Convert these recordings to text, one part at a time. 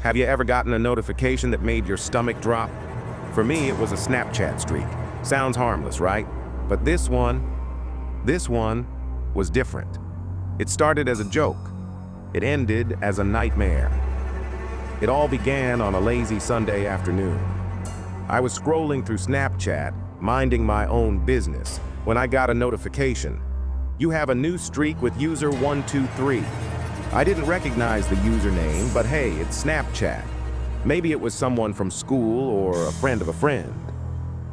Have you ever gotten a notification that made your stomach drop? For me, it was a Snapchat streak. Sounds harmless, right? But this one was different. It started as a joke. It ended as a nightmare. It all began on a lazy Sunday afternoon. I was scrolling through Snapchat, minding my own business, when I got a notification. You have a new streak with user 123. I didn't recognize the username, but hey, it's Snapchat. Maybe it was someone from school or a friend of a friend.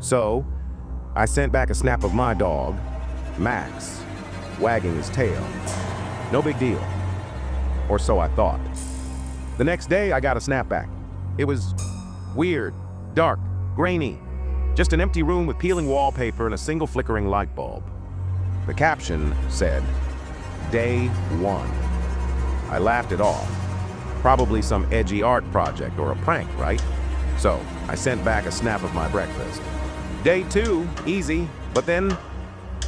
So, I sent back a snap of my dog, Max, wagging his tail. No big deal. Or so I thought. The next day, I got a snapback. It was weird, dark, grainy. Just an empty room with peeling wallpaper and a single flickering light bulb. The caption said, "Day 1." I laughed it off. Probably some edgy art project or a prank, right? So, I sent back a snap of my breakfast. Day 2, easy, but then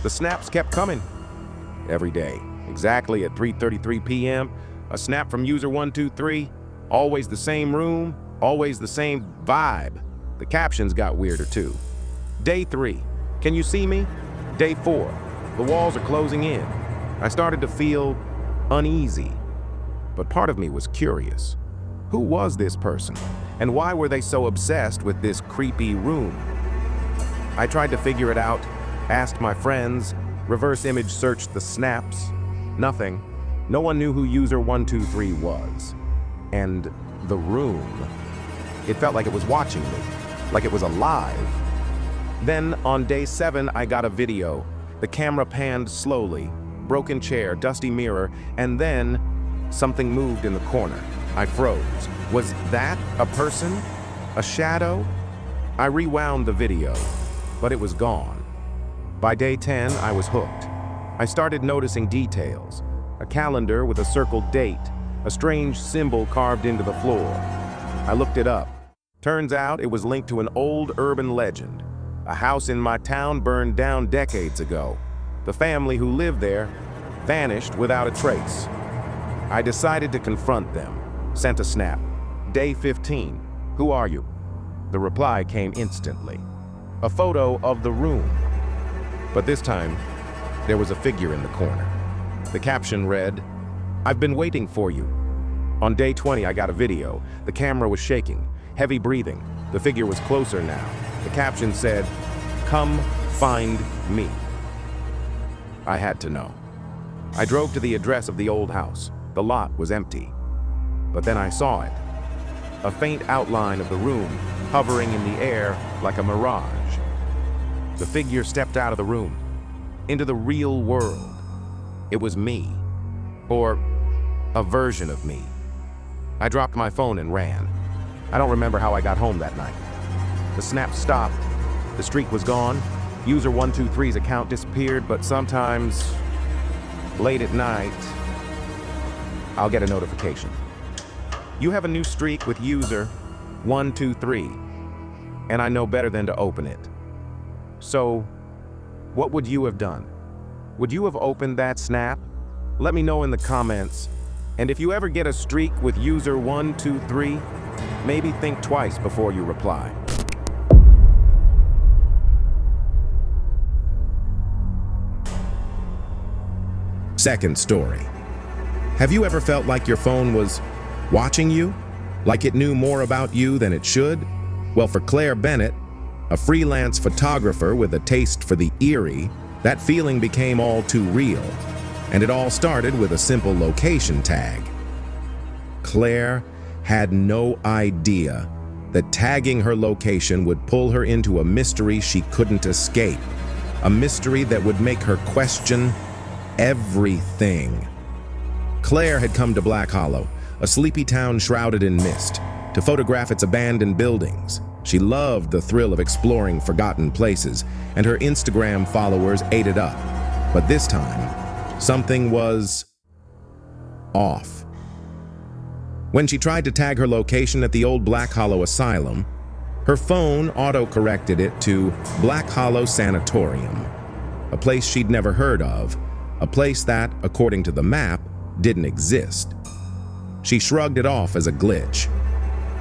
the snaps kept coming. Every day, exactly at 3:33 p.m., a snap from user 123, always the same room, always the same vibe. The captions got weirder too. Day 3, can you see me? Day 4, the walls are closing in. I started to feel uneasy. But part of me was curious. Who was this person? And why were they so obsessed with this creepy room? I tried to figure it out, asked my friends, reverse image searched the snaps. Nothing. No one knew who user 123 was. And the room, it felt like it was watching me, like it was alive. Then on day 7, I got a video. The camera panned slowly, broken chair, dusty mirror, and then something moved in the corner. I froze. Was that a person? A shadow? I rewound the video, but it was gone. By day 10, I was hooked. I started noticing details. A calendar with a circled date, a strange symbol carved into the floor. I looked it up. Turns out it was linked to an old urban legend. A house in my town burned down decades ago. The family who lived there vanished without a trace. I decided to confront them. Sent a snap. Day 15. Who are you? The reply came instantly. A photo of the room. But this time, there was a figure in the corner. The caption read, "I've been waiting for you." On day 20, I got a video. The camera was shaking, heavy breathing. The figure was closer now. The caption said, "Come find me." I had to know. I drove to the address of the old house. The lot was empty. But then I saw it. A faint outline of the room, hovering in the air like a mirage. The figure stepped out of the room, into the real world. It was me, or a version of me. I dropped my phone and ran. I don't remember how I got home that night. The snap stopped. The streak was gone. User 123's account disappeared, but sometimes, late at night, I'll get a notification. You have a new streak with user 123, and I know better than to open it. So, what would you have done? Would you have opened that snap? Let me know in the comments. And if you ever get a streak with user 123, maybe think twice before you reply. Second story. Have you ever felt like your phone was watching you? Like it knew more about you than it should? Well, for Claire Bennett, a freelance photographer with a taste for the eerie, that feeling became all too real. And it all started with a simple location tag. Claire had no idea that tagging her location would pull her into a mystery she couldn't escape. A mystery that would make her question everything. Claire had come to Black Hollow, a sleepy town shrouded in mist, to photograph its abandoned buildings. She loved the thrill of exploring forgotten places, and her Instagram followers ate it up. But this time, something was off. When she tried to tag her location at the old Black Hollow Asylum, her phone auto-corrected it to Black Hollow Sanatorium, a place she'd never heard of, a place that, according to the map, didn't exist. She shrugged it off as a glitch.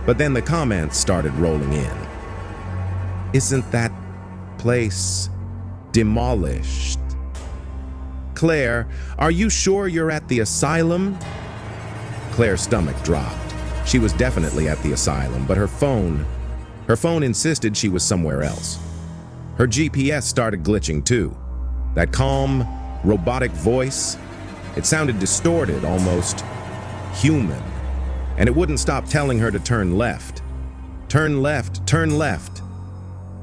But then the comments started rolling in. Isn't that place demolished? Claire, are you sure you're at the asylum? Claire's stomach dropped. She was definitely at the asylum, but her phone insisted she was somewhere else. Her GPS started glitching too. That calm, robotic voice, it sounded distorted, almost human. And it wouldn't stop telling her to turn left. Turn left, turn left.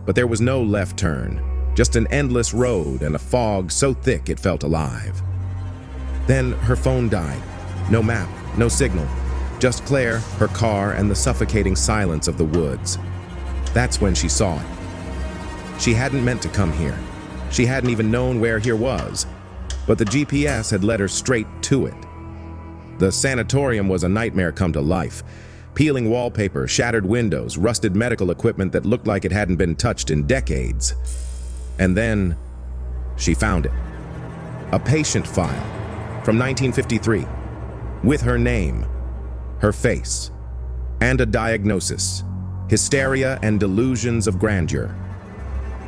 But there was no left turn, just an endless road and a fog so thick it felt alive. Then her phone died. No map, no signal. Just Claire, her car, and the suffocating silence of the woods. That's when she saw it. She hadn't meant to come here. She hadn't even known where here was. But the GPS had led her straight to it. The sanatorium was a nightmare come to life. Peeling wallpaper, shattered windows, rusted medical equipment that looked like it hadn't been touched in decades. And then she found it. A patient file from 1953 with her name, her face, and a diagnosis: hysteria and delusions of grandeur.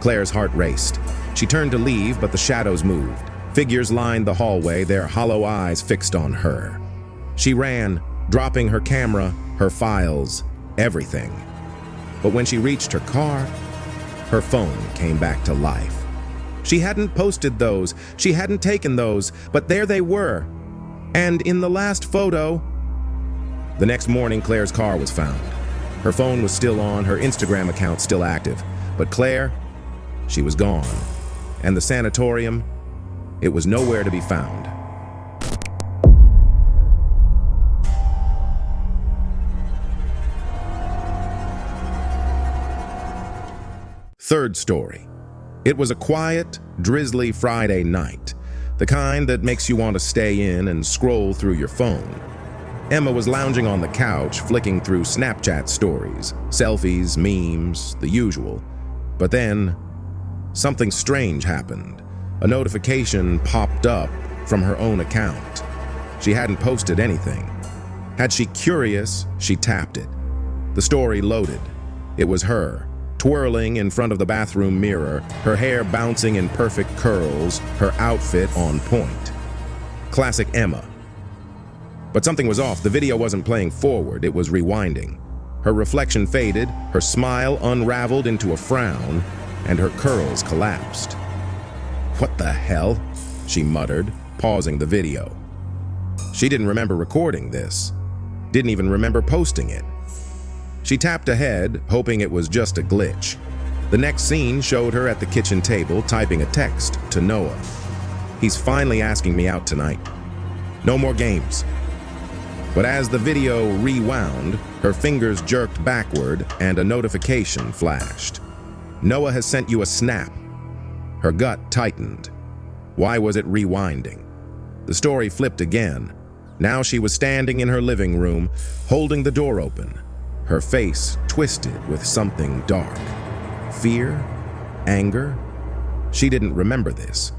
Claire's heart raced. She turned to leave, but the shadows moved. Figures lined the hallway, their hollow eyes fixed on her. She ran, dropping her camera, her files, everything. But when she reached her car, her phone came back to life. She hadn't posted those, she hadn't taken those, but there they were. And in the last photo... The next morning, Claire's car was found. Her phone was still on, her Instagram account still active. But Claire, she was gone. And the sanatorium, it was nowhere to be found. Third story. It was a quiet, drizzly Friday night, the kind that makes you want to stay in and scroll through your phone. Emma was lounging on the couch, flicking through Snapchat stories, selfies, memes, the usual. But then, something strange happened. A notification popped up from her own account. She hadn't posted anything. Had she curious, she tapped it. The story loaded. It was her, twirling in front of the bathroom mirror, her hair bouncing in perfect curls, her outfit on point. Classic Emma. But something was off. The video wasn't playing forward, it was rewinding. Her reflection faded, her smile unraveled into a frown, and her curls collapsed. "What the hell?" she muttered, pausing the video. She didn't remember recording this, didn't even remember posting it. She tapped ahead, hoping it was just a glitch. The next scene showed her at the kitchen table typing a text to Noah. "He's finally asking me out tonight. No more games." But as the video rewound, her fingers jerked backward and a notification flashed. "Noah has sent you a snap." Her gut tightened. Why was it rewinding? The story flipped again. Now she was standing in her living room, holding the door open, her face twisted with something dark. Fear? Anger? She didn't remember this.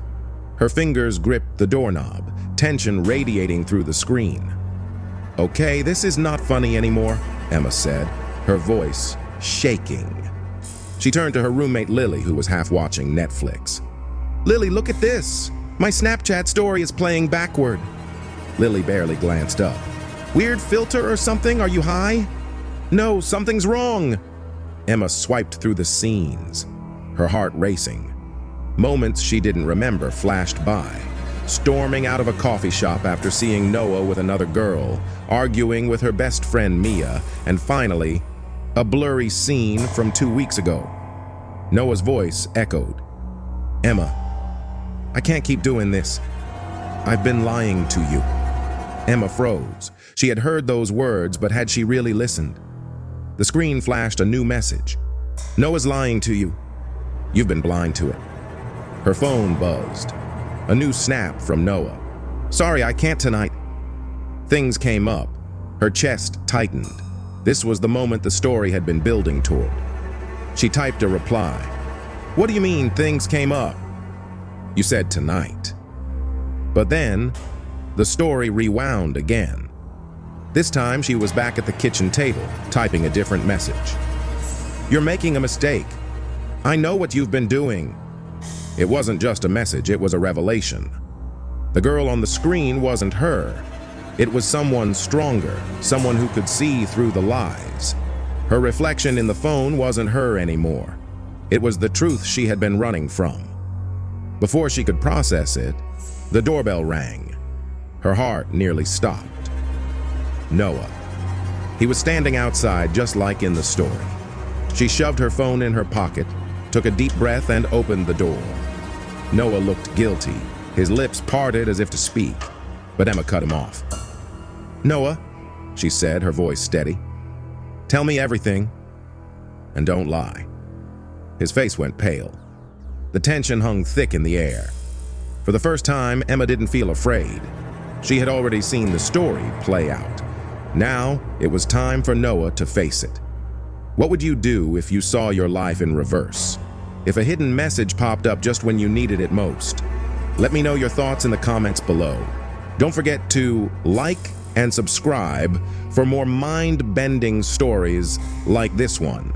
Her fingers gripped the doorknob, tension radiating through the screen. "Okay, this is not funny anymore," Emma said, her voice shaking. She turned to her roommate Lily, who was half watching Netflix. "Lily, look at this! My Snapchat story is playing backward." Lily barely glanced up. "Weird filter or something? Are you high?" "No, something's wrong." Emma swiped through the scenes, her heart racing. Moments she didn't remember flashed by. Storming out of a coffee shop after seeing Noah with another girl, arguing with her best friend Mia, and finally, a blurry scene from 2 weeks ago. Noah's voice echoed. "Emma, I can't keep doing this. I've been lying to you." Emma froze. She had heard those words, but had she really listened? The screen flashed a new message. "Noah's lying to you. You've been blind to it." Her phone buzzed. A new snap from Noah. "Sorry, I can't tonight." Things came up. Her chest tightened. This was the moment the story had been building toward. She typed a reply. "What do you mean, things came up?" "You said tonight." But then, the story rewound again. This time, she was back at the kitchen table, typing a different message. "You're making a mistake. I know what you've been doing." It wasn't just a message, it was a revelation. The girl on the screen wasn't her. It was someone stronger, someone who could see through the lies. Her reflection in the phone wasn't her anymore. It was the truth she had been running from. Before she could process it, the doorbell rang. Her heart nearly stopped. Noah. He was standing outside just like in the story. She shoved her phone in her pocket, took a deep breath, and opened the door. Noah looked guilty, his lips parted as if to speak, but Emma cut him off. "Noah," she said, her voice steady, "tell me everything, and don't lie." His face went pale. The tension hung thick in the air. For the first time, Emma didn't feel afraid. She had already seen the story play out. Now, it was time for Noah to face it. What would you do if you saw your life in reverse? If a hidden message popped up just when you needed it most? Let me know your thoughts in the comments below. Don't forget to like and subscribe for more mind-bending stories like this one.